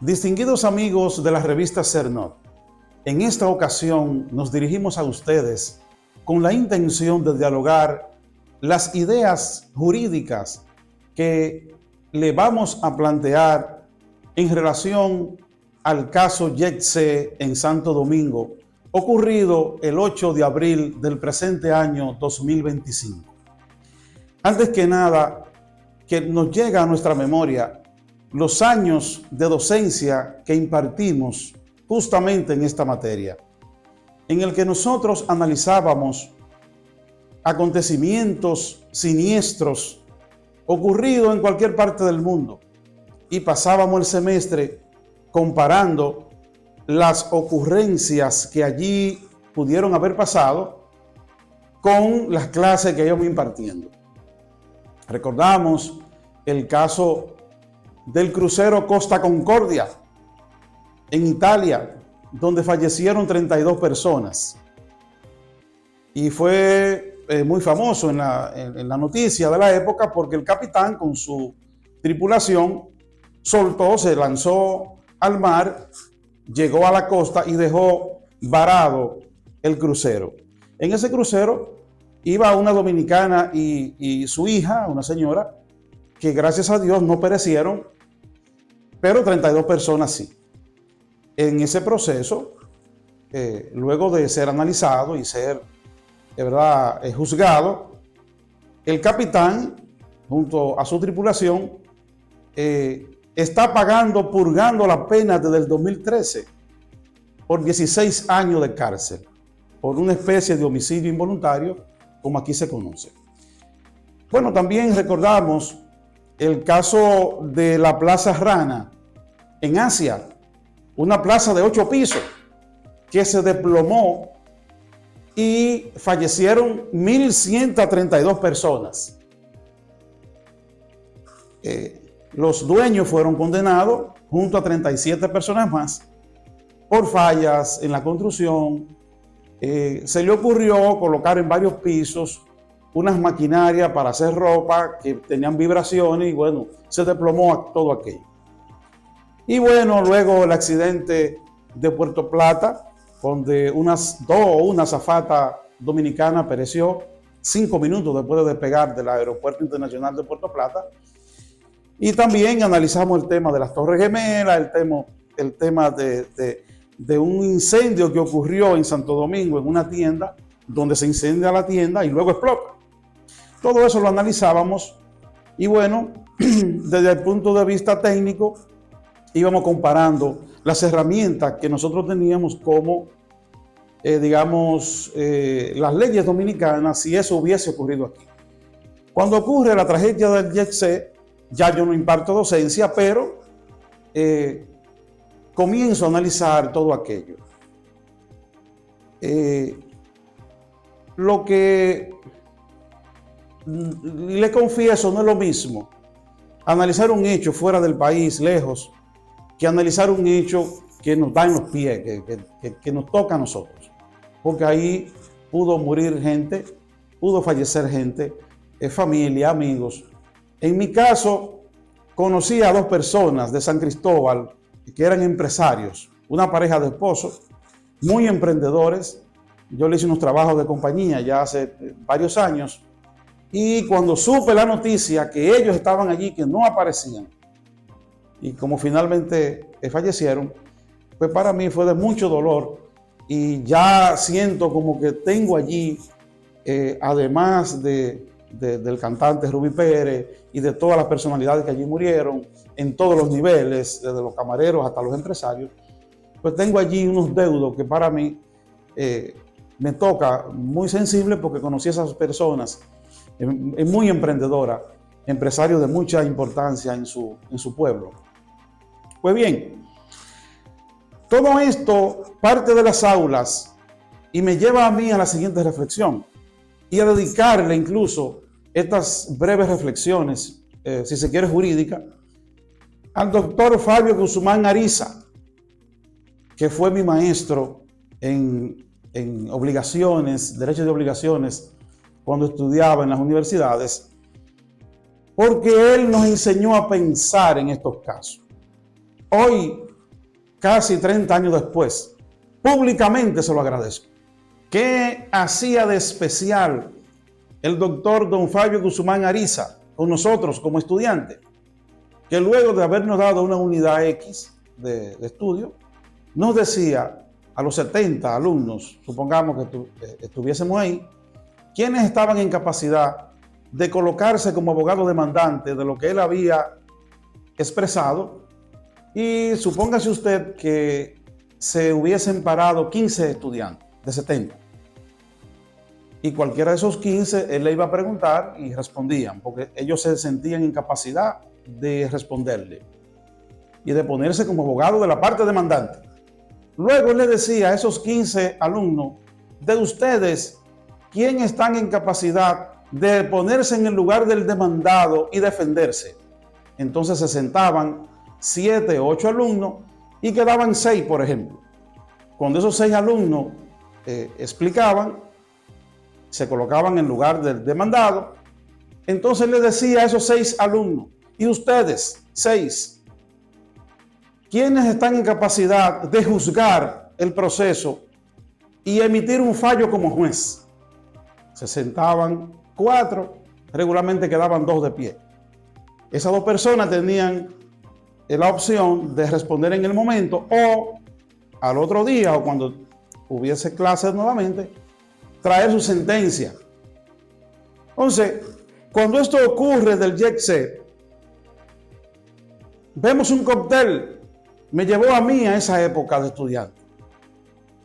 Distinguidos amigos de la revista CERNOT, en esta ocasión nos dirigimos a ustedes con la intención de dialogar las ideas jurídicas que le vamos a plantear en relación al caso Yexce en Santo Domingo, ocurrido el 8 de abril del presente año 2025. Antes que nada, que nos llega a nuestra memoria los años de docencia que impartimos justamente en esta materia, en el que nosotros analizábamos acontecimientos siniestros ocurridos en cualquier parte del mundo y pasábamos el semestre comparando las ocurrencias que allí pudieron haber pasado con las clases que íbamos impartiendo. Recordamos el caso del crucero Costa Concordia en Italia, donde fallecieron 32 personas. Y fue muy famoso en la noticia de la época porque el capitán con su tripulación se lanzó al mar, llegó a la costa y dejó varado el crucero. En ese crucero iba una dominicana y su hija, una señora, que gracias a Dios no perecieron, pero 32 personas sí. En ese proceso, luego de ser analizado y ser de verdad juzgado, el capitán, junto a su tripulación, está purgando la pena desde el 2013 por 16 años de cárcel, por una especie de homicidio involuntario, como aquí se conoce. Bueno, también recordamos el caso de la Plaza Rana en Asia, una plaza de 8 pisos que se desplomó y fallecieron 1.132 personas. Los dueños fueron condenados junto a 37 personas más por fallas en la construcción. Se le ocurrió colocar en varios pisos unas maquinarias para hacer ropa que tenían vibraciones y bueno, se desplomó todo aquello. Y bueno, luego el accidente de Puerto Plata, donde una azafata dominicana pereció 5 minutos después de despegar del Aeropuerto Internacional de Puerto Plata. Y también analizamos el tema de las Torres Gemelas, el tema de un incendio que ocurrió en Santo Domingo en una tienda, donde se incendia la tienda y luego explota. Todo eso lo analizábamos y bueno, desde el punto de vista técnico, íbamos comparando las herramientas que nosotros teníamos como las leyes dominicanas si eso hubiese ocurrido aquí. Cuando ocurre la tragedia del Jet-Set, ya yo no imparto docencia, pero comienzo a analizar todo aquello. Lo que le confieso no es lo mismo analizar un hecho fuera del país, lejos, que analizar un hecho que nos da en los pies, que nos toca a nosotros. Porque ahí pudo morir gente, pudo fallecer gente, familia, amigos. En mi caso, conocí a 2 personas de San Cristóbal que eran empresarios, una pareja de esposos, muy emprendedores. Yo le hice unos trabajos de compañía ya hace varios años, y cuando supe la noticia que ellos estaban allí, que no aparecían, y como finalmente fallecieron, pues para mí fue de mucho dolor, y ya siento como que tengo allí, además del cantante Rubí Pérez y de todas las personalidades que allí murieron, en todos los niveles, desde los camareros hasta los empresarios, pues tengo allí unos deudos que para mí me toca muy sensible, porque conocí a esas personas, es muy emprendedora, empresario de mucha importancia en su pueblo. Pues bien, todo esto parte de las aulas y me lleva a mí a la siguiente reflexión y a dedicarle incluso estas breves reflexiones, si se quiere jurídica, al doctor Fabio Guzmán Ariza, que fue mi maestro en obligaciones, derechos de obligaciones, cuando estudiaba en las universidades, porque él nos enseñó a pensar en estos casos. Hoy, casi 30 años después, públicamente se lo agradezco. ¿Qué hacía de especial el doctor don Fabio Guzmán Ariza con nosotros como estudiantes? Que luego de habernos dado una unidad X de estudio, nos decía a los 70 alumnos, supongamos que estuviésemos ahí, quienes estaban en capacidad de colocarse como abogado demandante de lo que él había expresado, y supóngase usted que se hubiesen parado 15 estudiantes de 70, y cualquiera de esos 15 él le iba a preguntar y respondían, porque ellos se sentían en capacidad de responderle y de ponerse como abogado de la parte demandante. Luego él le decía a esos 15 alumnos, de ustedes, ¿quién están en capacidad de ponerse en el lugar del demandado y defenderse? Entonces se sentaban 7, 8 alumnos y quedaban 6, por ejemplo. Cuando esos 6 alumnos explicaban, se colocaban en lugar del demandado, entonces le decía a esos 6 alumnos, y ustedes, 6, ¿quiénes están en capacidad de juzgar el proceso y emitir un fallo como juez? Se sentaban 4, regularmente quedaban 2 de pie. Esas 2 personas tenían la opción de responder en el momento, o al otro día, o cuando hubiese clases nuevamente, traer su sentencia. Entonces, cuando esto ocurre del Jet-Set, vemos un cóctel. Me llevó a mí a esa época de estudiante.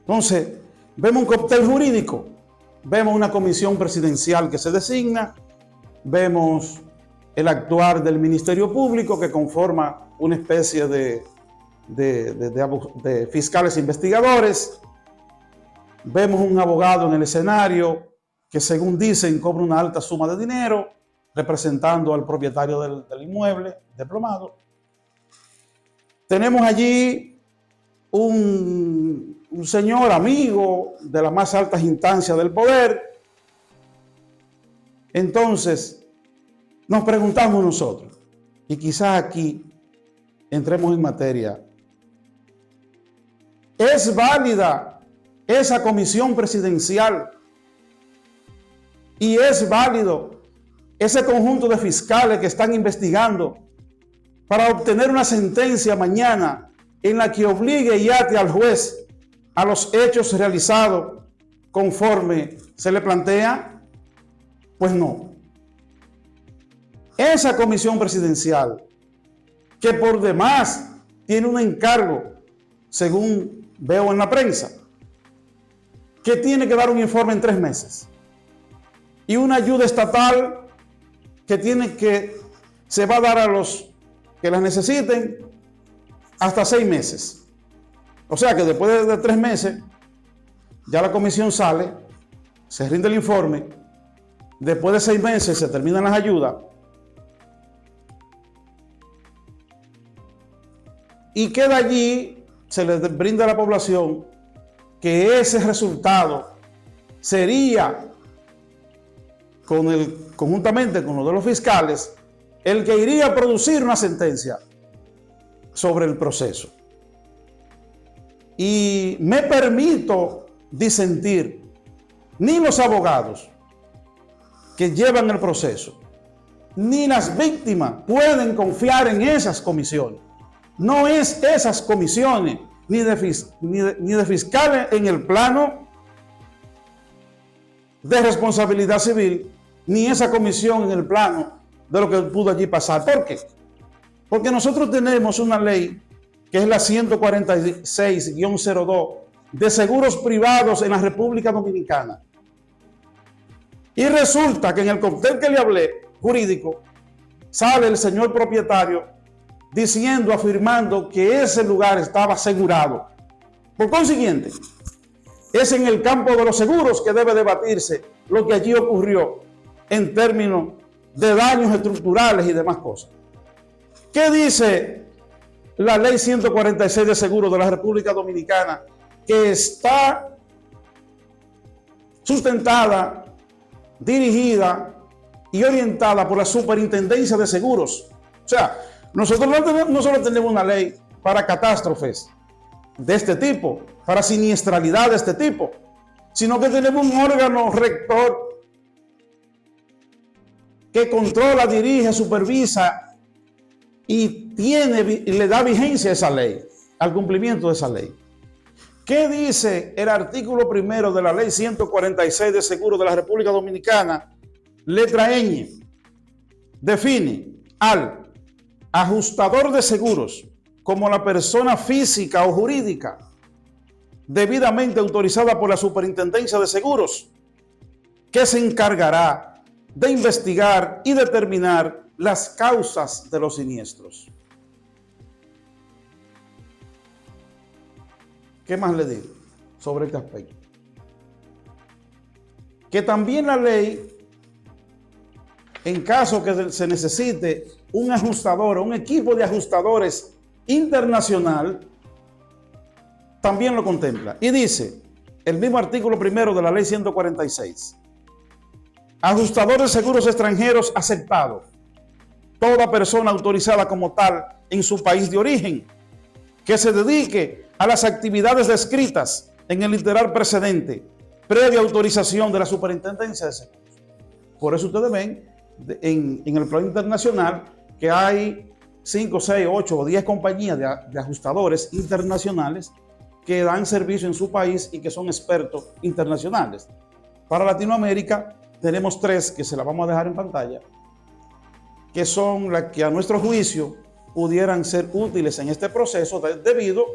Entonces, vemos un cóctel jurídico. Vemos una comisión presidencial que se designa. Vemos el actuar del Ministerio Público, que conforma una especie de fiscales investigadores. Vemos un abogado en el escenario que, según dicen, cobra una alta suma de dinero representando al propietario del inmueble desplomado. Tenemos allí un señor amigo de las más altas instancias del poder. Entonces, nos preguntamos nosotros, y quizás aquí entremos en materia, ¿es válida esa comisión presidencial? ¿Y es válido ese conjunto de fiscales que están investigando para obtener una sentencia mañana en la que obligue y ate al juez a los hechos realizados conforme se le plantea? Pues no. Esa comisión presidencial, que por demás tiene un encargo, según veo en la prensa, que tiene que dar un informe en 3 meses. Y una ayuda estatal que se va a dar a los que las necesiten hasta 6 meses. O sea que después de 3 meses, ya la comisión sale, se rinde el informe, después de 6 meses se terminan las ayudas, y queda allí, se les brinda a la población que ese resultado sería, conjuntamente con lo de los fiscales, el que iría a producir una sentencia sobre el proceso. Y me permito disentir, ni los abogados que llevan el proceso, ni las víctimas pueden confiar en esas comisiones. No es esas comisiones, ni de fiscales en el plano de responsabilidad civil, ni esa comisión en el plano de lo que pudo allí pasar. ¿Por qué? Porque nosotros tenemos una ley que es la 146-02 de seguros privados en la República Dominicana. Y resulta que en el cóctel que le hablé, jurídico, sale el señor propietario diciendo, afirmando que ese lugar estaba asegurado. Por consiguiente, es en el campo de los seguros que debe debatirse lo que allí ocurrió en términos de daños estructurales y demás cosas. ¿Qué dice la ley 146 de seguros de la República Dominicana? Que está sustentada, dirigida y orientada por la Superintendencia de Seguros. O sea, nosotros no solo tenemos una ley para catástrofes de este tipo, para siniestralidad de este tipo, sino que tenemos un órgano rector que controla, dirige, supervisa y le da vigencia a esa ley, al cumplimiento de esa ley. ¿Qué dice el artículo primero de la ley 146 de seguros de la República Dominicana? Letra ñ. Define al ajustador de seguros como la persona física o jurídica debidamente autorizada por la Superintendencia de Seguros, que se encargará de investigar y determinar las causas de los siniestros. ¿Qué más le digo sobre este aspecto? Que también la ley, en caso que se necesite un ajustador o un equipo de ajustadores internacional, también lo contempla. Y dice, el mismo artículo primero de la ley 146, ajustador de seguros extranjeros aceptado, toda persona autorizada como tal en su país de origen, que se dedique a las actividades descritas en el literal precedente, previa autorización de la Superintendencia de Seguros. Por eso ustedes ven en el plano internacional que hay 5, 6, 8 o 10 compañías de ajustadores internacionales que dan servicio en su país y que son expertos internacionales. Para Latinoamérica tenemos 3 que se las vamos a dejar en pantalla, que son las que a nuestro juicio pudieran ser útiles en este proceso debido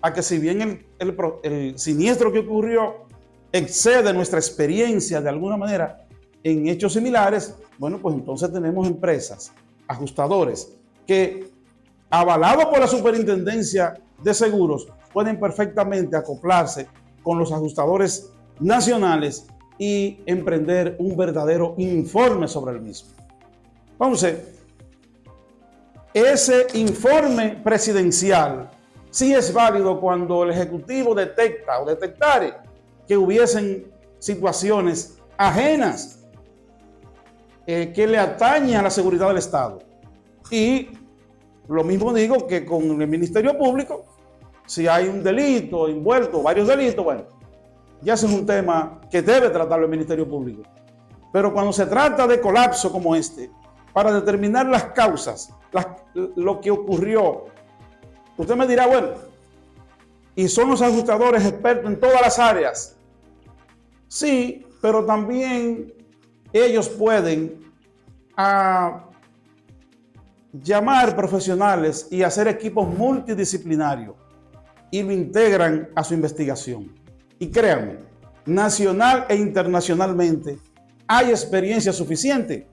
a que si bien el siniestro que ocurrió excede nuestra experiencia de alguna manera en hechos similares, bueno, pues entonces tenemos empresas, ajustadores, que avalados por la Superintendencia de Seguros pueden perfectamente acoplarse con los ajustadores nacionales y emprender un verdadero informe sobre el mismo. Entonces, ese informe presidencial sí es válido cuando el Ejecutivo detecta o detectare que hubiesen situaciones ajenas que le atañen a la seguridad del Estado. Y lo mismo digo que con el Ministerio Público, si hay un delito envuelto, varios delitos, bueno, ya ese es un tema que debe tratarlo el Ministerio Público. Pero cuando se trata de colapso como este, para determinar las causas, lo que ocurrió, usted me dirá, bueno, y son los ajustadores expertos en todas las áreas. Sí, pero también ellos pueden llamar profesionales y hacer equipos multidisciplinarios y lo integran a su investigación. Y créanme, nacional e internacionalmente, hay experiencia suficiente.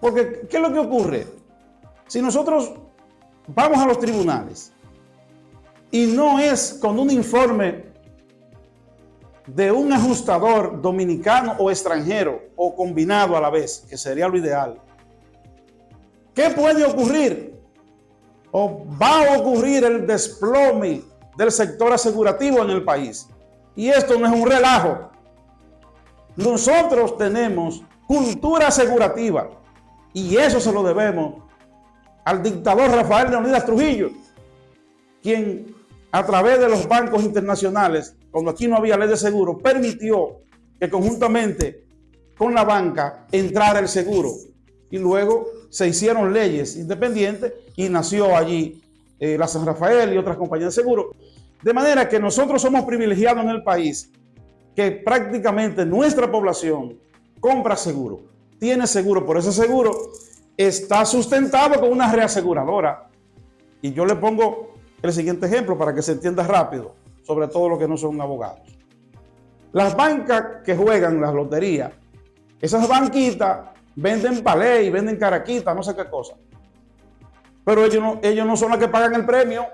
Porque, ¿qué es lo que ocurre? Si nosotros vamos a los tribunales y no es con un informe de un ajustador dominicano o extranjero o combinado a la vez, que sería lo ideal, ¿qué puede ocurrir? O va a ocurrir el desplome del sector asegurativo en el país. Y esto no es un relajo. Nosotros tenemos cultura asegurativa y eso se lo debemos al dictador Rafael Leónidas Trujillo, quien a través de los bancos internacionales, cuando aquí no había ley de seguro, permitió que conjuntamente con la banca entrara el seguro. Y luego se hicieron leyes independientes y nació allí la San Rafael y otras compañías de seguro. De manera que nosotros somos privilegiados en el país, que prácticamente nuestra población compra seguro, tiene seguro, por ese seguro está sustentado con una reaseguradora. Y yo le pongo el siguiente ejemplo para que se entienda rápido, sobre todo los que no son abogados. Las bancas que juegan las loterías, esas banquitas venden palé y venden caraquita, no sé qué cosa. Pero ellos no son los que pagan el premio.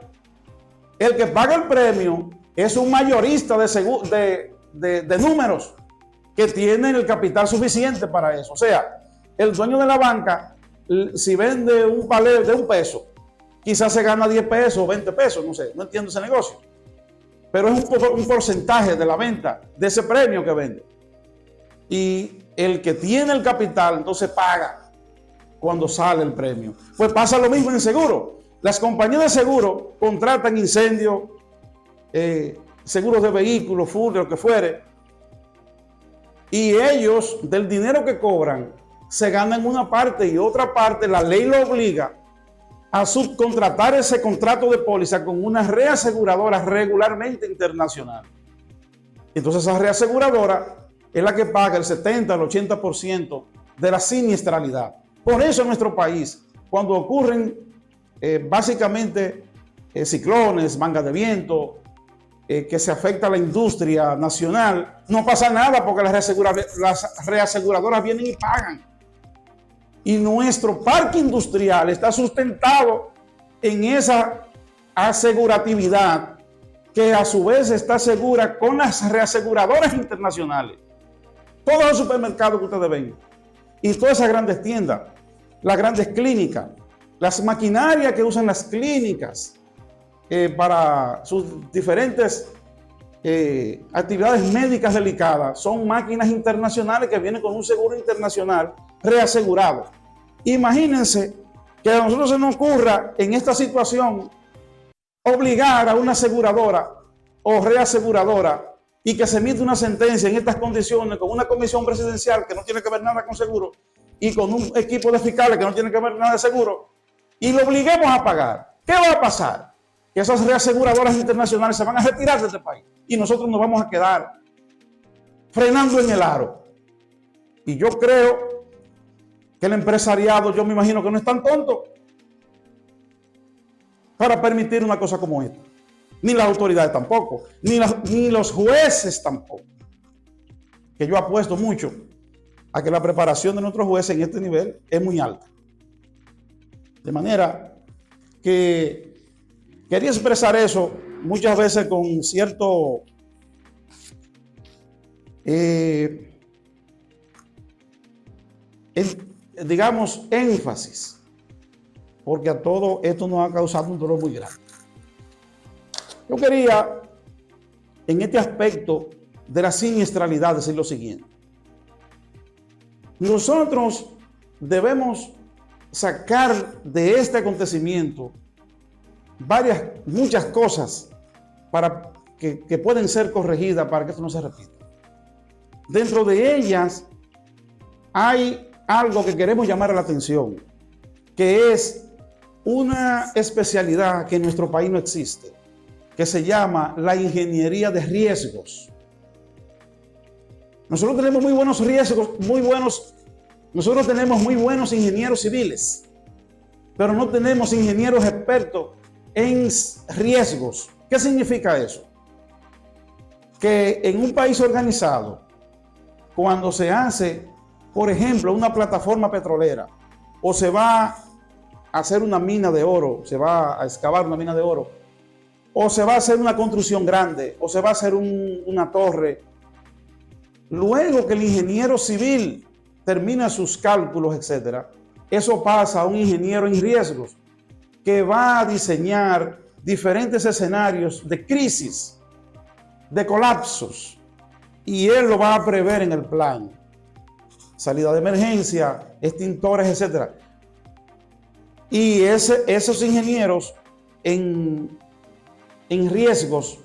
El que paga el premio es un mayorista de números que tienen el capital suficiente para eso. O sea, el dueño de la banca, si vende un palé de $1, quizás se gana 10 pesos, 20 pesos, no sé, no entiendo ese negocio. Pero es un porcentaje de la venta de ese premio que vende. Y el que tiene el capital, entonces paga cuando sale el premio. Pues pasa lo mismo en seguro. Las compañías de seguro contratan incendios, seguros de vehículos, full, lo que fuere. Y ellos, del dinero que cobran, se ganan una parte y otra parte, la ley lo obliga a subcontratar ese contrato de póliza con una reaseguradora regularmente internacional. Entonces esa reaseguradora es la que paga el 70 al 80% de la siniestralidad. Por eso en nuestro país, cuando ocurren básicamente ciclones, mangas de viento, que se afecta a la industria nacional, no pasa nada porque las reaseguradoras vienen y pagan. Y nuestro parque industrial está sustentado en esa aseguratividad que a su vez está segura con las reaseguradoras internacionales. Todos los supermercados que ustedes ven y todas esas grandes tiendas, las grandes clínicas, las maquinarias que usan las clínicas para sus diferentes actividades médicas delicadas, son máquinas internacionales que vienen con un seguro internacional reasegurado. Imagínense que a nosotros se nos ocurra en esta situación obligar a una aseguradora o reaseguradora y que se emite una sentencia en estas condiciones con una comisión presidencial que no tiene que ver nada con seguro y con un equipo de fiscales que no tiene que ver nada de seguro y lo obliguemos a pagar. ¿Qué va a pasar? Que esas reaseguradoras internacionales se van a retirar de este país y nosotros nos vamos a quedar frenando en el aro. Y yo creo que el empresariado, yo me imagino que no es tan tonto para permitir una cosa como esta. Ni las autoridades tampoco, ni los jueces tampoco. Que yo apuesto mucho a que la preparación de nuestros jueces en este nivel es muy alta. De manera que quería expresar eso muchas veces con cierto digamos énfasis, porque a todo esto nos ha causado un dolor muy grande. Yo quería en este aspecto de la siniestralidad decir lo siguiente. Nosotros debemos sacar de este acontecimiento muchas cosas para que pueden ser corregidas para que esto no se repita. Dentro de ellas hay algo que queremos llamar la atención, que es una especialidad que en nuestro país no existe, que se llama la ingeniería de riesgos. Nosotros tenemos muy buenos riesgos, nosotros tenemos muy buenos ingenieros civiles, pero no tenemos ingenieros expertos en riesgos. ¿Qué significa eso? que en un país organizado, cuando se hace, por ejemplo, una plataforma petrolera, o se va a hacer una mina de oro, se va a excavar una mina de oro, o se va a hacer una construcción grande, o se va a hacer una torre, luego que el ingeniero civil termina sus cálculos, etcétera, eso pasa a un ingeniero en riesgos que va a diseñar diferentes escenarios de crisis, de colapsos, y él lo va a prever en el plan. Salida de emergencia, extintores, etcétera. Y esos ingenieros en riesgos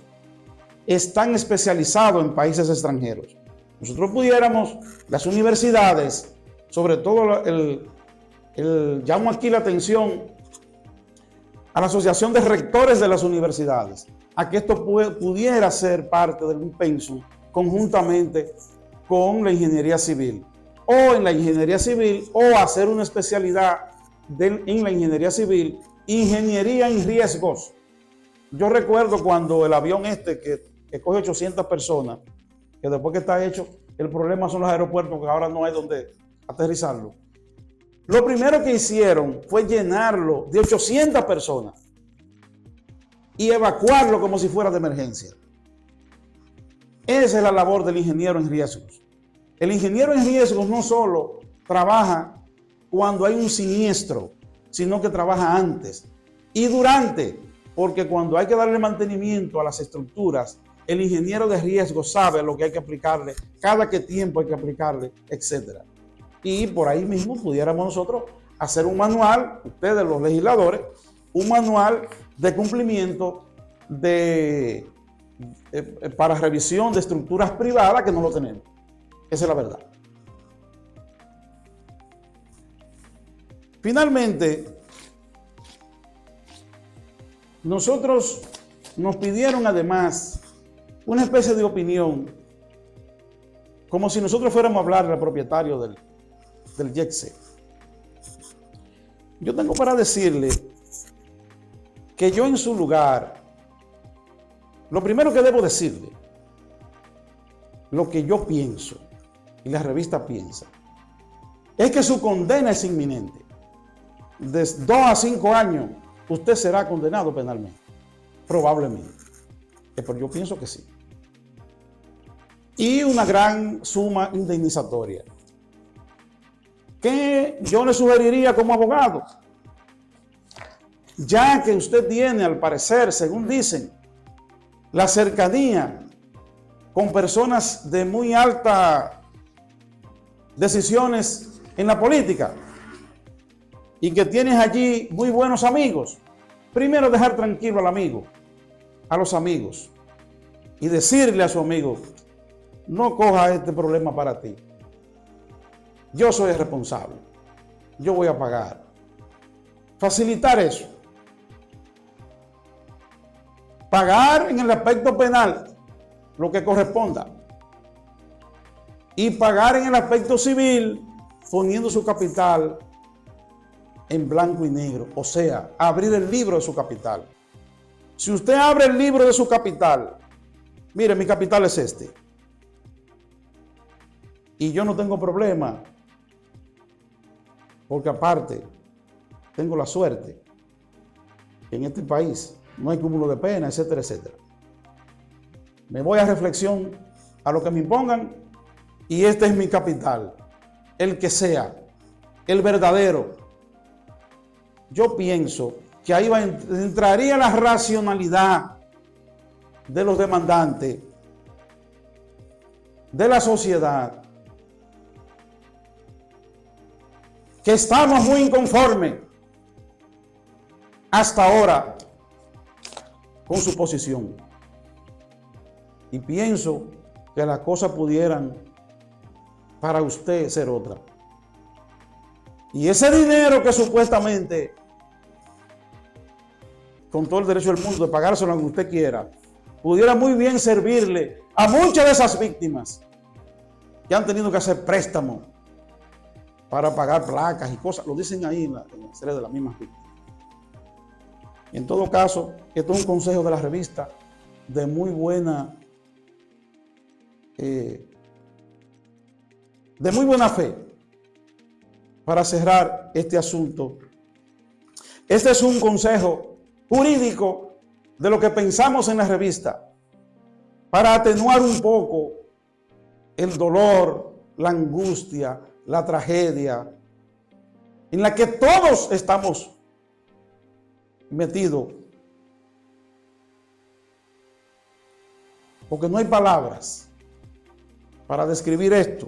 están especializados en países extranjeros. Nosotros pudiéramos, las universidades, sobre todo llamo aquí la atención a la Asociación de Rectores de las Universidades, a que esto pudiera ser parte del pensum conjuntamente con la ingeniería civil, o en la ingeniería civil, o hacer una especialidad en la ingeniería civil, ingeniería en riesgos. Yo recuerdo cuando el avión que coge 800 personas, que después que está hecho, el problema son los aeropuertos, que ahora no hay donde aterrizarlo. Lo primero que hicieron fue llenarlo de 800 personas y evacuarlo como si fuera de emergencia. Esa es la labor del ingeniero en riesgos. El ingeniero en riesgos no solo trabaja cuando hay un siniestro, sino que trabaja antes y durante, porque cuando hay que darle mantenimiento a las estructuras, el ingeniero de riesgos sabe lo que hay que aplicarle, cada qué tiempo hay que aplicarle, etc. Y por ahí mismo pudiéramos nosotros hacer un manual, ustedes los legisladores, un manual de cumplimiento para revisión de estructuras privadas que no lo tenemos. Esa es la verdad. Finalmente, nosotros nos pidieron además una especie de opinión, como si nosotros fuéramos a hablarle al propietario del YECSE. Yo tengo para decirle que yo en su lugar, lo primero que debo decirle, lo que yo pienso y la revista piensa, es que su condena es inminente. De 2 a 5 años usted será condenado penalmente, probablemente. Pero yo pienso que sí. Y una gran suma indemnizatoria, que yo le sugeriría como abogado, ya que usted tiene, al parecer, según dicen, la cercanía con personas de muy alta decisiones en la política y que tienes allí muy buenos amigos, primero dejar tranquilo al amigo, a los amigos, y decirle a su amigo: no coja este problema para ti, yo soy el responsable, yo voy a pagar. Facilitar eso. Pagar en el aspecto penal lo que corresponda y pagar en el aspecto civil poniendo su capital en blanco y negro, o sea, abrir el libro de su capital. Si usted abre el libro de su capital, mire, mi capital es este, y yo no tengo problema, porque aparte tengo la suerte que en este país no hay cúmulo de pena, etcétera, etcétera. Me voy a reflexión a lo que me impongan y este es mi capital, el que sea, el verdadero. Yo pienso que ahí entraría la racionalidad de los demandantes, de la sociedad, que estamos muy inconformes hasta ahora con su posición. Y pienso que las cosas pudieran para usted ser otra. Y ese dinero que supuestamente, con todo el derecho del mundo de pagárselo a que usted quiera, pudiera muy bien servirle a muchas de esas víctimas que han tenido que hacer préstamos para pagar placas y cosas. Lo dicen ahí en la serie de las mismas víctimas. En todo caso, esto es un consejo de la revista de muy buena de muy buena fe para cerrar este asunto. Este es un consejo jurídico de lo que pensamos en la revista para atenuar un poco el dolor, la angustia, la tragedia en la que todos estamos metidos. Porque no hay palabras para describir esto.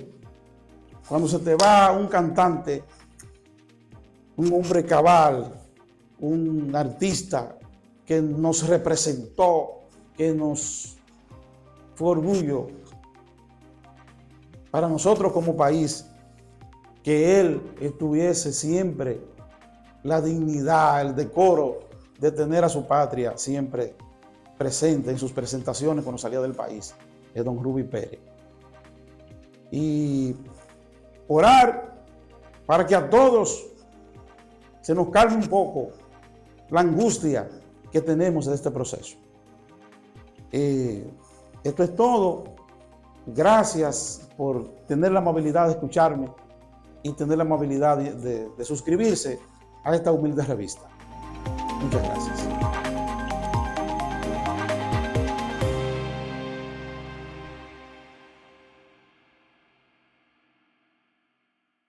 Cuando se te va un cantante, un hombre cabal, un artista que nos representó, que nos fue orgullo para nosotros como país, que él estuviese siempre la dignidad, el decoro de tener a su patria siempre presente en sus presentaciones cuando salía del país, es don Ruby Pérez. Y orar para que a todos se nos calme un poco la angustia que tenemos en este proceso. Esto es todo. Gracias por tener la amabilidad de escucharme y tener la amabilidad de suscribirse a esta humilde revista. Muchas gracias.